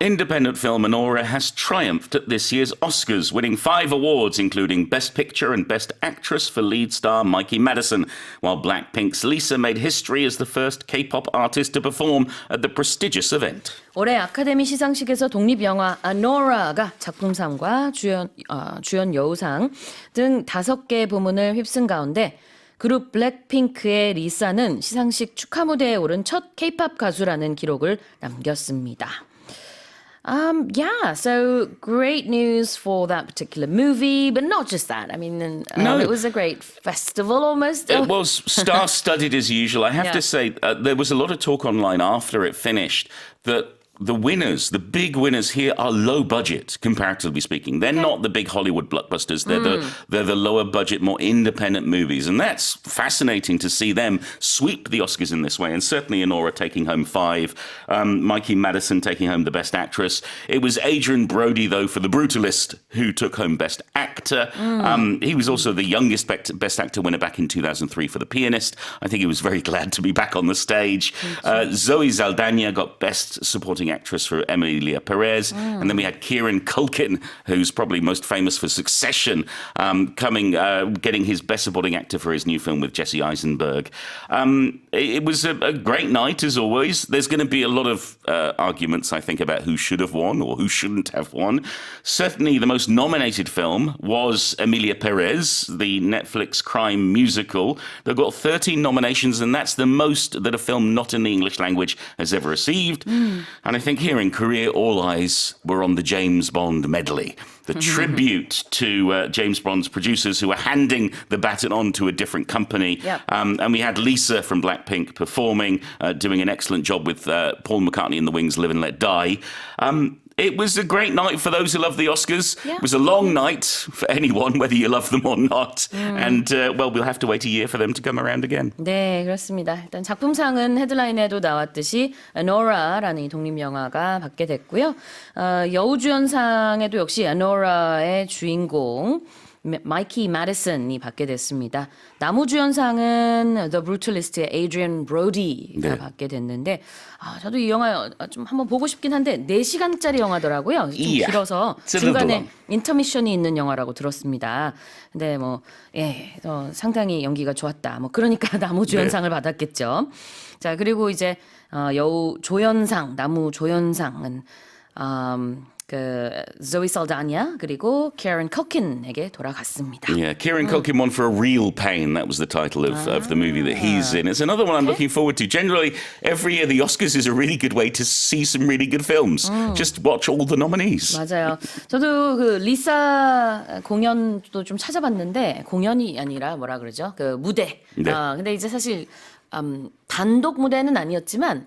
Independent film Anora has triumphed at this year's Oscars, winning 5 awards, including Best Picture and Best Actress for lead star Mikey Madison, while Blackpink's Lisa made history as the first K-pop artist to perform at the prestigious event. 올해 아카데미 시상식에서 독립영화 아노라가 작품상과 주연 여우상 등 5개 부문을 휩쓴 가운데 그룹 블랙핑크의 리사는 시상식 축하 무대에 오른 첫 K-pop 가수라는 기록을 남겼습니다. So great news for that particular movie, but not just that. I mean, No. it was a great festival almost. It was star-studded as usual. I have to say, there was a lot of talk online after it finished that the winners, the big winners here, are low budget, comparatively speaking. They're not the big Hollywood blockbusters. They're the lower budget, more independent movies. And that's fascinating to see them sweep the Oscars in this way. And certainly Anora taking home 5, Mikey Madison taking home the Best Actress. It was Adrian Brody, though, for The Brutalist, who took home Best Actor. He was also the youngest Best Actor winner back in 2003 for The Pianist. I think he was very glad to be back on the stage. Zoe Saldana got Best Supporting Actress for Emilia Perez. And then we had Kieran Culkin, who's probably most famous for Succession, getting his Best Supporting Actor for his new film with Jesse Eisenberg. It was a great night, as always. There's going to be a lot of arguments, I think, about who should have won or who shouldn't have won. Certainly, the most nominated film was Emilia Perez, the Netflix crime musical. They got 13 nominations, and that's the most that a film not in the English language has ever received. And I think here in Korea, all eyes were on the James Bond medley, the tribute to James Bond's producers who were handing the baton on to a different company. Yep. And we had Lisa from Blackpink performing, doing an excellent job with Paul McCartney and the Wings' Live and Let Die. It was a great night for those who love the Oscars. Yeah. It was a long night for anyone, whether you love them or not. And, we'll have to wait a year for them to come around again. 네, 그렇습니다. 일단 작품상은 헤드라인에도 나왔듯이 Anora라는 이 독립영화가 받게 됐고요. 여우주연상에도 역시 Anora의 주인공 마이키 마디슨이 받게 됐습니다. 남우주연상은 The Brutalist의 Adrian Brody가 받게 됐는데 저도 이 영화 좀 한번 보고 싶긴 한데 4시간짜리 영화더라고요. 좀 길어서 중간에 인터미션이 있는 영화라고 들었습니다. 근데 상당히 연기가 좋았다. 그러니까 남우주연상을 받았겠죠. 자, 그리고 이제 여우조연상, 남우조연상은 Zoe Saldana 그리고 Kieran Culkin에게 돌아갔습니다. Yeah, Kieran Culkin won for A Real Pain. That was the title of the movie that he's in. It's another one I'm looking forward to. Generally, every year the Oscars is a really good way to see some really good films. Just watch all the nominees. 맞아요. 저도 그 리사 공연도 좀 찾아봤는데 공연이 아니라 뭐라 그러죠? 그 무대. 네. 근데 이제 사실 단독 무대는 아니었지만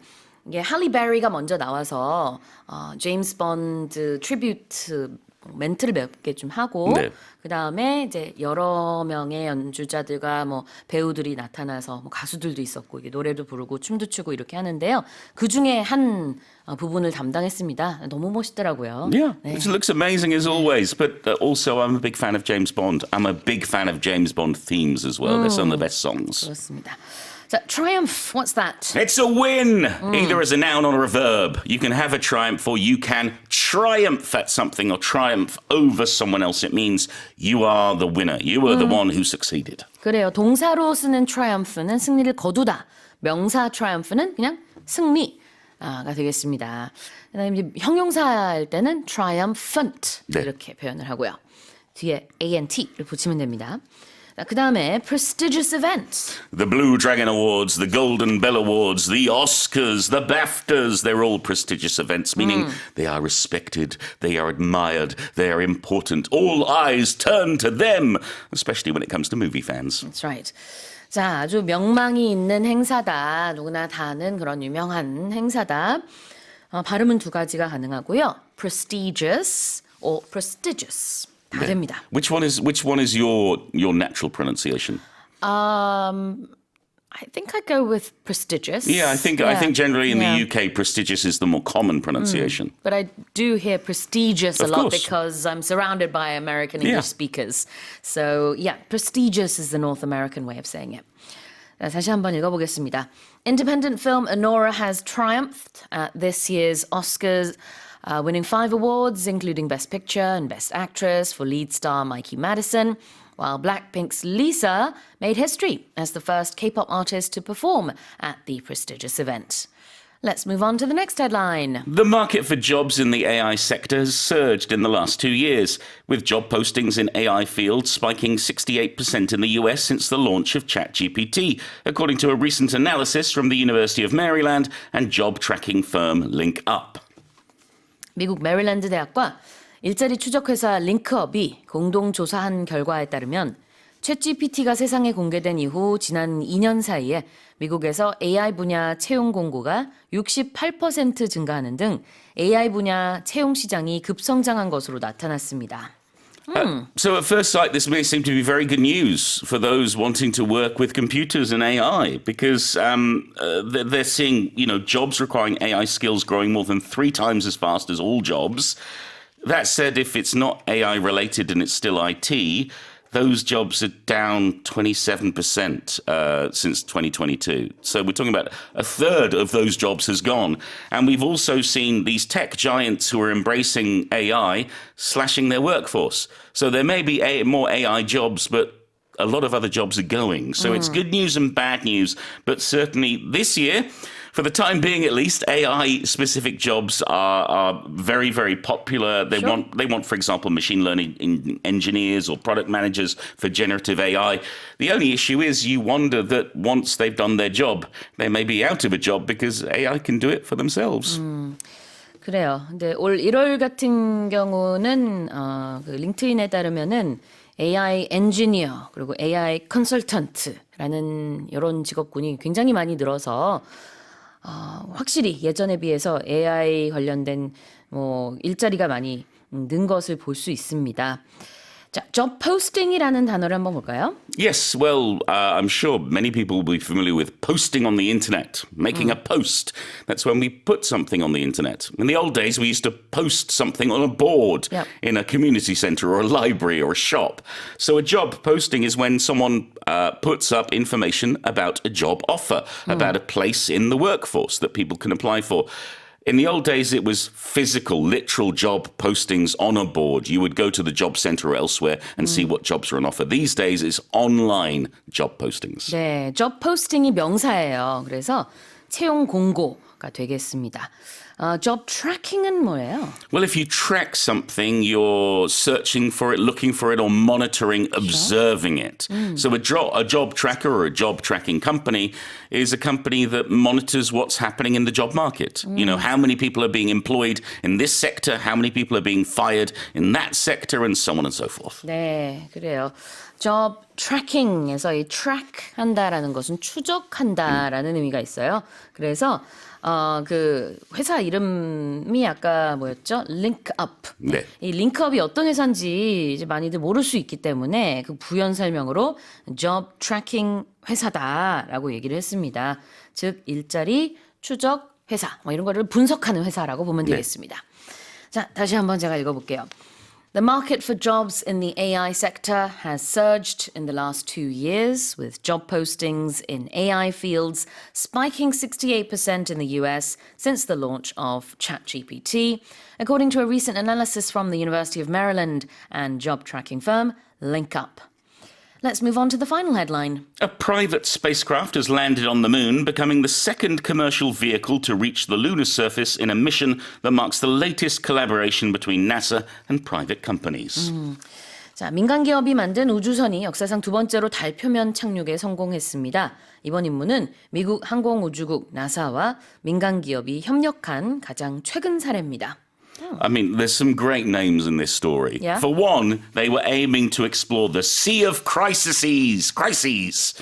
이게 할리 베리가 먼저 나와서 제임스 본드 트리뷰트 멘트를 몇 개 좀 하고 그 다음에 이제 여러 명의 연주자들과 배우들이 나타나서 가수들도 있었고 이게 노래도 부르고 춤도 추고 이렇게 하는데요. 그 중에 한 부분을 담당했습니다. 너무 멋있더라고요. Yeah, it looks amazing as always. But also, I'm a big fan of James Bond. I'm a big fan of James Bond themes as well. They're some of the best songs. 그렇습니다. 자, triumph, what's that? It's a win, either as a noun or a verb. You can have a triumph or you can triumph at something or triumph over someone else. It means you are the winner. You are the one who succeeded. 그래요. 동사로 쓰는 triumph는 승리를 거두다. 명사 triumph는 그냥 승리가 되겠습니다. 그다음에 이제 형용사 할 때는 triumphant 이렇게 표현을 하고요. 뒤에 ant를 붙이면 됩니다. 그 다음에 prestigious events. The Blue Dragon Awards, the Golden Bell Awards, the Oscars, the BAFTAs, they're all prestigious events, meaning they are respected, they are admired, they are important. All eyes turn to them, especially when it comes to movie fans. That's right. 자, 아주 명망이 있는 행사다. 누구나 다 아는 그런 유명한 행사다. 발음은 2가지가 가능하고요. prestigious or prestigious. 다 됩니다. Which one is your natural pronunciation? I think I go with prestigious. Yeah, I think generally in the UK, prestigious is the more common pronunciation. But I do hear prestigious Of a lot course. because I'm surrounded by American English speakers. So yeah, prestigious is the North American way of saying it. 다시 한번 읽어보겠습니다. Independent film Anora has triumphed at this year's Oscars winning 5 awards, including Best Picture and Best Actress for lead star Mikey Madison, while Blackpink's Lisa made history as the first K-pop artist to perform at the prestigious event. Let's move on to the next headline. The market for jobs in the AI sector has surged in the last 2 years, with job postings in AI fields spiking 68% in the US since the launch of ChatGPT, according to a recent analysis from the University of Maryland and job tracking firm LinkUp. 미국 메릴랜드 대학과 일자리 추적 회사 링크업이 공동 조사한 결과에 따르면 챗GPT가 세상에 공개된 이후 지난 2년 사이에 미국에서 AI 분야 채용 공고가 68% 증가하는 등 AI 분야 채용 시장이 급성장한 것으로 나타났습니다. So at first sight, this may seem to be very good news for those wanting to work with computers and AI, because they're seeing, jobs requiring AI skills growing more than 3 times as fast as all jobs. That said, if it's not AI related and it's still IT, those jobs are down 27% since 2022. So we're talking about a third of those jobs has gone. And we've also seen these tech giants who are embracing AI slashing their workforce. So there may be more AI jobs, but a lot of other jobs are going. So it's good news and bad news. But certainly this year, for the time being at least, AI-specific jobs are very, very popular. They want, for example, machine learning engineers or product managers for generative AI. The only issue is you wonder that once they've done their job, they may be out of a job because AI can do it for themselves. 그래요. 근데 올 1월 같은 경우는 그 링크인에 따르면은 AI 엔지니어 그리고 AI 컨설턴트라는 이런 직업군이 굉장히 많이 늘어서 확실히 예전에 비해서 AI 관련된 일자리가 많이 는 것을 볼 수 있습니다. 자, job posting이라는 단어를 한번 볼까요? Yes, well, I'm sure many people will be familiar with posting on the internet, making a post. That's when we put something on the internet. In the old days, we used to post something on a board in a community center or a library or a shop. So a job posting is when someone puts up information about a job offer, about a place in the workforce that people can apply for. In the old days, it was physical, literal job postings on a board. You would go to the job center or elsewhere and see what jobs are on offer. These days, it's online job postings. 네, job posting이 명사예요. 그래서 채용 공고가 되겠습니다. job tracking은 뭐예요? Well, if you track something, you're searching for it, looking for it, or monitoring, observing it. So a job tracker or a job tracking company is a company that monitors what's happening in the job market. How many people are being employed in this sector, how many people are being fired in that sector, and so on and so forth. 네, 그래요. job tracking에서 이 track 한다라는 것은 추적한다라는 의미가 있어요. 그래서 그 회사 이름이 아까 뭐였죠? 링크업. 네. 이 링크업이 어떤 회사인지 이제 많이들 모를 수 있기 때문에 그 부연 설명으로 job tracking 회사다라고 얘기를 했습니다. 즉 일자리 추적 회사 이런 거를 분석하는 회사라고 보면 되겠습니다. 자, 다시 한번 제가 읽어볼게요. The market for jobs in the AI sector has surged in the last 2 years, with job postings in AI fields spiking 68% in the US since the launch of ChatGPT, according to a recent analysis from the University of Maryland and job tracking firm LinkUp. Let's move on to the final headline. A private spacecraft has landed on the moon, becoming the second commercial vehicle to reach the lunar surface in a mission that marks the latest collaboration between NASA and private companies. 자, 민간 기업이 만든 우주선이 역사상 2번째로 달 표면 착륙에 성공했습니다. 이번 임무는 미국 항공우주국 나사와 민간 기업이 협력한 가장 최근 사례입니다. I mean, there's some great names in this story. Yeah? For one, they were aiming to explore the Sea of Crises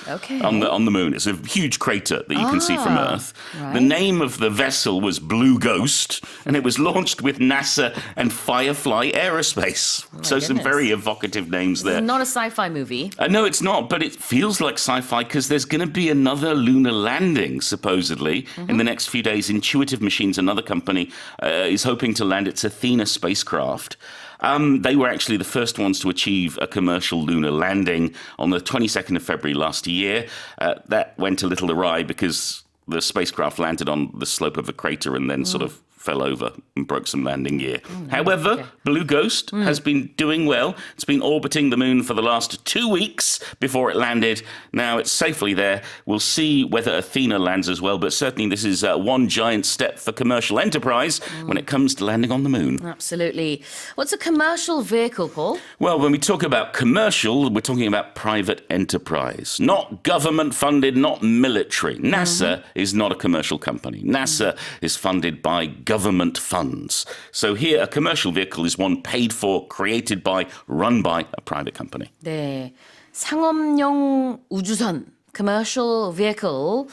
Okay. on the moon. It's a huge crater that you can see from Earth. right. The name of the vessel was Blue Ghost, and it was launched with NASA and Firefly Aerospace. So some goodness. very evocative names This there. is not a sci-fi movie. No, it's not, but it feels like sci-fi because there's going to be another lunar landing, supposedly, in the next few days. Intuitive Machines, another company, is hoping to land its Athena spacecraft. They were actually the first ones to achieve a commercial lunar landing on the 22nd of February last year. That went a little awry because the spacecraft landed on the slope of a crater and then sort of fell over and broke some landing gear. However, okay. Blue Ghost has been doing well. It's been orbiting the moon for the last 2 weeks before it landed. Now it's safely there. We'll see whether Athena lands as well, but certainly this is one giant step for commercial enterprise when it comes to landing on the moon. Absolutely. What's a commercial vehicle, Paul? Well, when we talk about commercial, we're talking about private enterprise, not government funded, not military. NASA is not a commercial company. NASA is funded by government funds. So here, a commercial vehicle is one paid for, created by, run by a private company. 네, 상업용 우주선, commercial vehicle.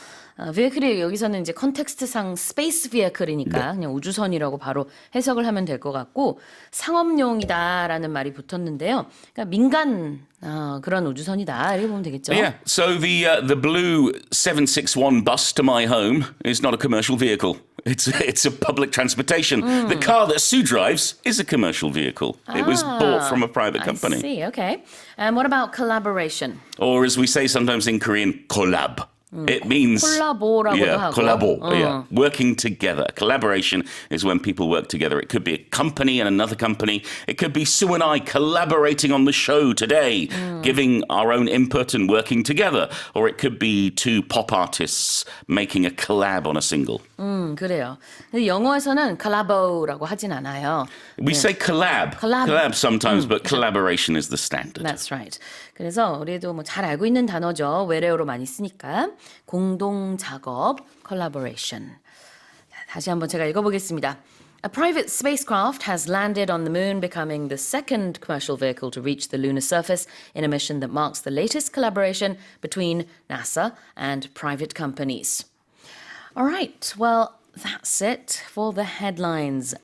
vehicle이 여기서는 이제 컨텍스트상 space vehicle이니까 그냥 우주선이라고 바로 해석을 하면 될 것 같고 상업용이다라는 말이 붙었는데요. 그러니까 민간 그런 우주선이다 이렇게 보면 되겠죠. Yeah, so the blue 761 bus to my home is not a commercial vehicle. It's a public transportation. The car that Sue drives is a commercial vehicle. It was bought from a private company. I see, okay. And what about collaboration? Or as we say sometimes in Korean, collab. It means 콜라보라고도 하고. collabo. Yeah, working together. Collaboration is when people work together. It could be a company and another company. It could be Sue and I collaborating on the show today, giving our own input and working together. Or it could be two pop artists making a collab on a single. 그래요. 근데 영어에서는 collabo라고 하진 않아요. We say collab. Collab. Sometimes, but collaboration is the standard. That's right. 그래서 우리도 뭐 잘 알고 있는 단어죠. 외래어로 많이 쓰니까 공동 작업, collaboration. 다시 한번 제가 읽어보겠습니다. A private spacecraft has landed on the moon, becoming the second commercial vehicle to reach the lunar surface in a mission that marks the latest collaboration between NASA and private companies. All right, well, that's it for the headlines